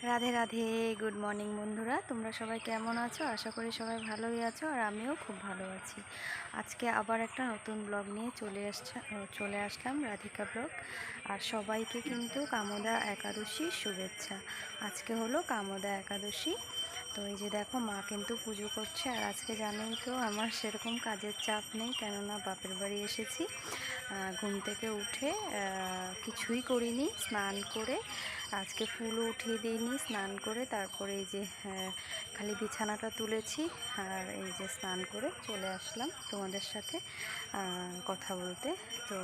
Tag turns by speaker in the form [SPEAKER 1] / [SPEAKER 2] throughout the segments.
[SPEAKER 1] Radhe Radhe, good morning বন্ধুরা। তোমরা সবাই কেমন আছো? আশা করি সবাই ভালোই আছো, আর আমিও খুব ভালো আছি। আজকে আবার একটা নতুন ব্লগ নিয়ে চলে আসলাম, রাধিকা ব্লগ। আর সবাইকে কিন্তু কামোদা একাদশীর শুভেচ্ছা। আজকে হলো কামোদা একাদশী। তো এই যে দেখো, মা কিন্তু পুজো করছে। আর আজকে জানোই তো আমার সেরকম কাজের চাপ নেই, কেননা বাপের বাড়ি এসেছি। ঘুম থেকে উঠে কিছুই করিনি, স্নান করে আজকে ফুলও উঠিয়ে দিইনি, স্নান করে তারপরে এই যে খালি বিছানাটা তুলেছি। আর এই যে স্নান করে চলে আসলাম তোমাদের সাথে কথা বলতে। তো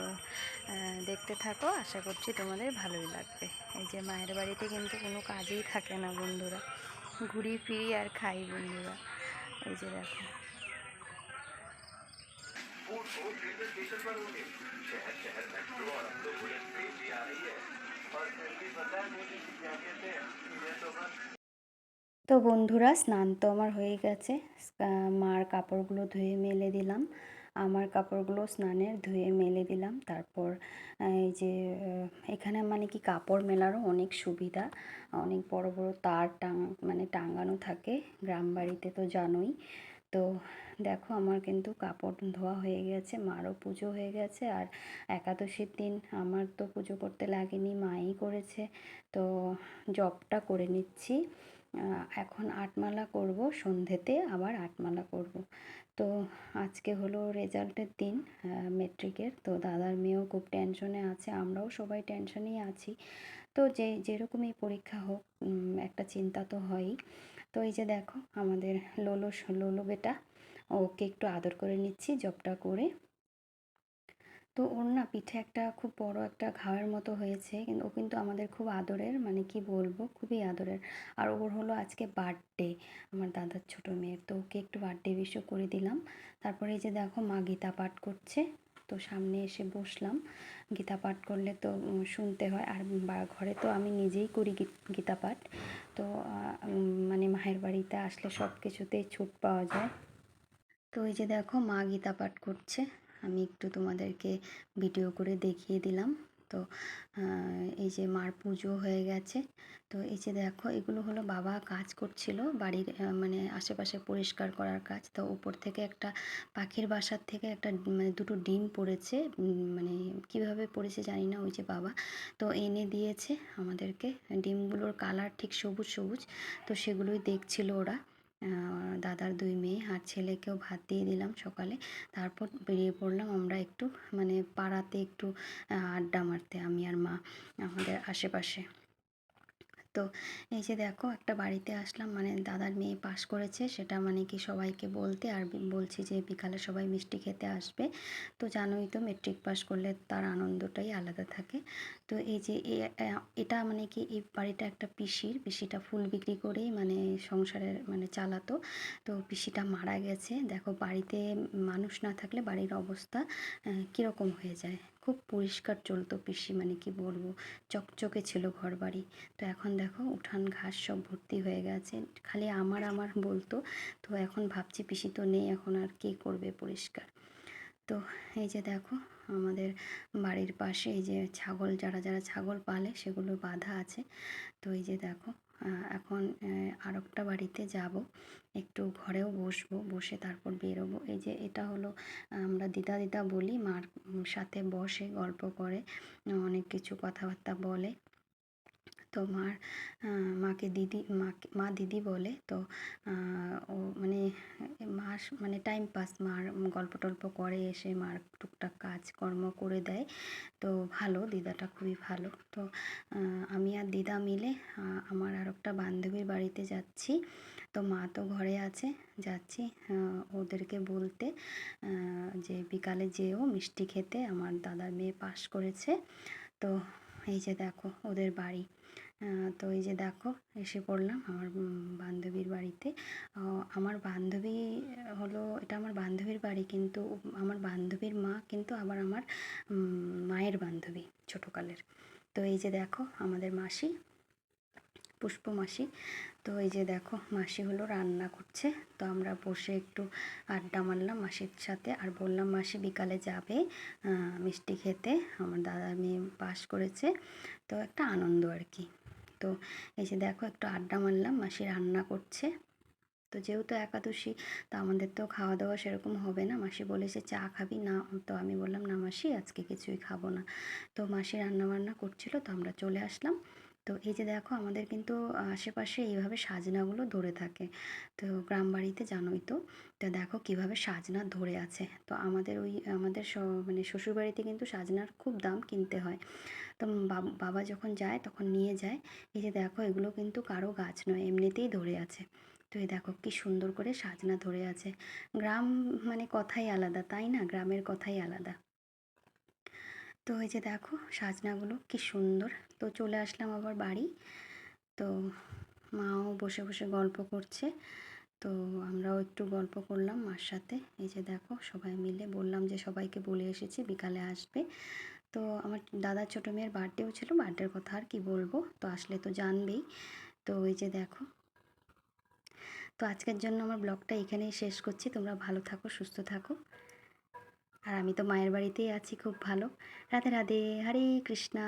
[SPEAKER 1] দেখতে থাকো, আশা করছি তোমাদের ভালোই লাগবে। এই যে মায়ের বাড়িতে কিন্তু কোনো কাজেই থাকে না বন্ধুরা, ঘুরি ফিরি আর খাই বন্ধুরা। এই যে দেখো,
[SPEAKER 2] रेलवे स्टेशन पर होंगे। शहर शहर मेट्रो और अब तो बुलेट ट्रेन भी आ रही है। और फिर भी पता है मुझे क्या कहते हैं, ये तो बस।
[SPEAKER 1] তো বন্ধুরা, স্নান তো আমার হয়ে গেছে। মার কাপড়গুলো ধুয়ে মেলে দিলাম, আমার কাপড়গুলো স্নানের ধুয়ে মেলে দিলাম। তারপর এই যে এখানে মানে কি কাপড় মেলারও অনেক সুবিধা, অনেক বড় বড় তার টাঙানো থাকে। গ্রাম বাড়িতে তো জানোই। তো দেখো, আমার কিন্তু কাপড় ধোয়া হয়ে গেছে, মারও পুজো হয়ে গেছে। আর একাদশীর দিন আমার তো পুজো করতে লাগেনি, মাই করেছে। তো জবটা করে নিচ্ছি। এখন আটমালা করব, সন্ধেতে আবার আটমালা করব। তো আজকে হলো রেজাল্টের দিন, মেট্রিকের। তো দাদার মেয়েও খুব টেনশনে আছে, আমরাও সবাই টেনশনেই আছি। তো যেরকমই পরীক্ষা হোক, একটা চিন্তা তো হয়ই। তো এই যে দেখো, আমাদের লোলো বেটা, ওকে একটু আদর করে নিচ্ছি জবটা করে। তো ওর না পিঠে একটা খুব বড় একটা ঘাওয়ের মতো হয়েছে, কিন্তু ও কিন্তু আমাদের খুব আদরের, মানে কি বলবো, খুবই আদরের। আর ওর হলো আজকে বার্থডে, আমার দাদার ছোট মেয়ের। তো ওকে একটু বার্থডে উইশও করে দিলাম। তারপরে এই যে দেখো, মা গীতা পাঠ করছে। তো সামনে এসে বসলাম। গীতা পাঠ করলে তো শুনতে হয়। আর ঘরে তো আমি নিজেই করি গীতা পাঠ। তো মানে মায়ের বাড়িতে আসলে সব কিছুতেই ছুট পাওয়া যায়। তো এই যে দেখো, মা গীতা পাঠ করছে, আমি একটু তোমাদেরকে ভিডিও করে দেখিয়ে দিলাম। তো এই যে মার পুজো হয়ে গেছে। তো এই যে দেখো, এগুলো হলো বাবা কাজ করছিল বাড়ির, মানে আশেপাশে পরিষ্কার করার কাজ। তো উপর থেকে একটা পাখির বাসার থেকে একটা মানে দুটো ডিম পড়েছে, মানে কিভাবে পড়েছে জানি না, ওই যে বাবা তো এনে দিয়েছে আমাদেরকে। ডিমগুলোর কালার ঠিক সবুজ সবুজ। তো সেগুলোই দেখছিল ওরা, দাদার দুই মেয়ে আর ছেলেকেও ভাত দিয়ে দিলাম সকালে। তারপর বেরিয়ে পড়লাম আমরা একটু, মানে পাড়াতে একটু আড্ডা মারতে, আমি আর মা, আমাদের আশেপাশে। তো এই যে দেখো, একটা বাড়িতে আসলাম, মানে দাদার মেয়ে পাশ করেছে, সেটা মানে কি সবাইকে বলতে। আর বলছি যে বিকালে সবাই মিষ্টি খেতে আসবে। তো জানোই তো, মেট্রিক পাস করলে তার আনন্দটাই আলাদা থাকে। তো এই যে এটা মানে কি, এই বাড়িটা একটা পিসিটা ফুল বিক্রি করেই মানে সংসারের মানে চালাতো। তো পিসিটা মারা গেছে। দেখো, বাড়িতে মানুষ না থাকলে বাড়ির অবস্থা কীরকম হয়ে যায়। খুব পরিষ্কার চলতো পিসি, মানে কি বলবো, চকচকে ছিল ঘর বাড়ি। তো এখন দেখো, উঠান ঘাস সব ভর্তি হয়ে গেছে, খালি আমার আমার বলতো। তো এখন ভাবছি পিসি তো নেই, এখন আর কে করবে পরিষ্কার। তো এই যে দেখো, আমাদের বাড়ির পাশে এই যে ছাগল, যারা যারা ছাগল পালে সেগুলো বাঁধা আছে। তো এই যে দেখো, এখন আর একটা বাড়িতে যাব, একটু ঘরেও বসবো, বসে তারপর বেরোবো। এই যে এটা হলো, আমরা দিদা দিদা বলি, মার সাথে বসে গল্প করে, অনেক কিছু কথাবার্তা বলে। তো মাকে মা দিদি বলে। তো ও মানে মানে টাইম পাস, মার গল্প টল্প করে, এসে মার টুকটাক কাজকর্ম করে দেয়। তো ভালো, দিদাটা খুবই ভালো। তো আমি আর দিদা মিলে আমার আর একটা বান্ধবীর বাড়িতে যাচ্ছি। তো মা তো ঘরে আছে, যাচ্ছি ওদেরকে বলতে যে বিকালে যেও মিষ্টি খেতে, আমার দাদার মেয়ে পাশ করেছে। তো এই যে দেখো ওদের বাড়ি। তো এই যে দেখো, এসে পড়লাম আমার বান্ধবীর বাড়িতে। আমার বান্ধবী হলো, এটা আমার বান্ধবীর বাড়ি, কিন্তু আমার বান্ধবীর মা কিন্তু আবার আমার মায়ের বান্ধবী ছোটোকালের। তো এই যে দেখো, আমাদের মাসি, পুষ্প মাসি। তো এই যে দেখো, মাসি হলো রান্না করছে। তো আমরা বসে একটু আড্ডা মারলাম মাসির সাথে, আর বললাম মাসি বিকালে যাবে মিষ্টি খেতে, আমার দাদার মেয়ে পাশ করেছে। তো একটা আনন্দ আর কি। তো এই যে দেখো একটু আড্ডা মারলাম, মাসি রান্না করছে। তো যেহেতু একাদশী, তো আমাদের তো খাওয়া দাওয়া সেরকম হবে না। মাসি বলেছে চা খাবি না, তো আমি বললাম না মাসি আজকে কিছুই খাবো না। তো মাসি রান্নাবান্না করছিল, তো আমরা চলে আসলাম। তো এই যে দেখো আমাদের কিন্তু আশেপাশে এইভাবে সাজনাগুলো ধরে থাকে। তো গ্রাম বাড়িতে জানোই তো। তো দেখো কিভাবে সাজনা ধরে আছে। তো আমাদের ওই আমাদের মানে শ্বশুরবাড়িতে কিন্তু সাজনার খুব দাম, কিনতে হয়। তো বাবা যখন যায় তখন নিয়ে যায়। এই যে দেখো এগুলো কিন্তু কারো গাছ নয়, এমনিতেই ধরে আছে। তো এই দেখো কি সুন্দর করে সাজনা ধরে আছে। গ্রাম মানে কথাই আলাদা, তাই না? গ্রামের কথাই আলাদা। তো এই যে দেখো সাজনাগুলো কি সুন্দর। তো চলে আসলাম আবার বাড়ি। তো মাও বসে বসে গল্প করছে। তো আমরাও একটু গল্প করলাম মার সাথে। এই যে দেখো সবাই মিলে বললাম যে সবাইকে বলে এসেছি বিকালে আসবে। তো আমার দাদার ছোটো মেয়ের বার্থডেও ছিল, বার্থডের কথা আর কি বলবো, তো আসলে তো জানবেই। তো এই যে দেখো, তো আজকের জন্য আমার ব্লগটা এখানেই শেষ করছি। তোমরা ভালো থাকো, সুস্থ থাকো। আর আমি তো মায়ের বাড়িতেই আছি খুব ভালো। রাধে রাধে, হরে কৃষ্ণা।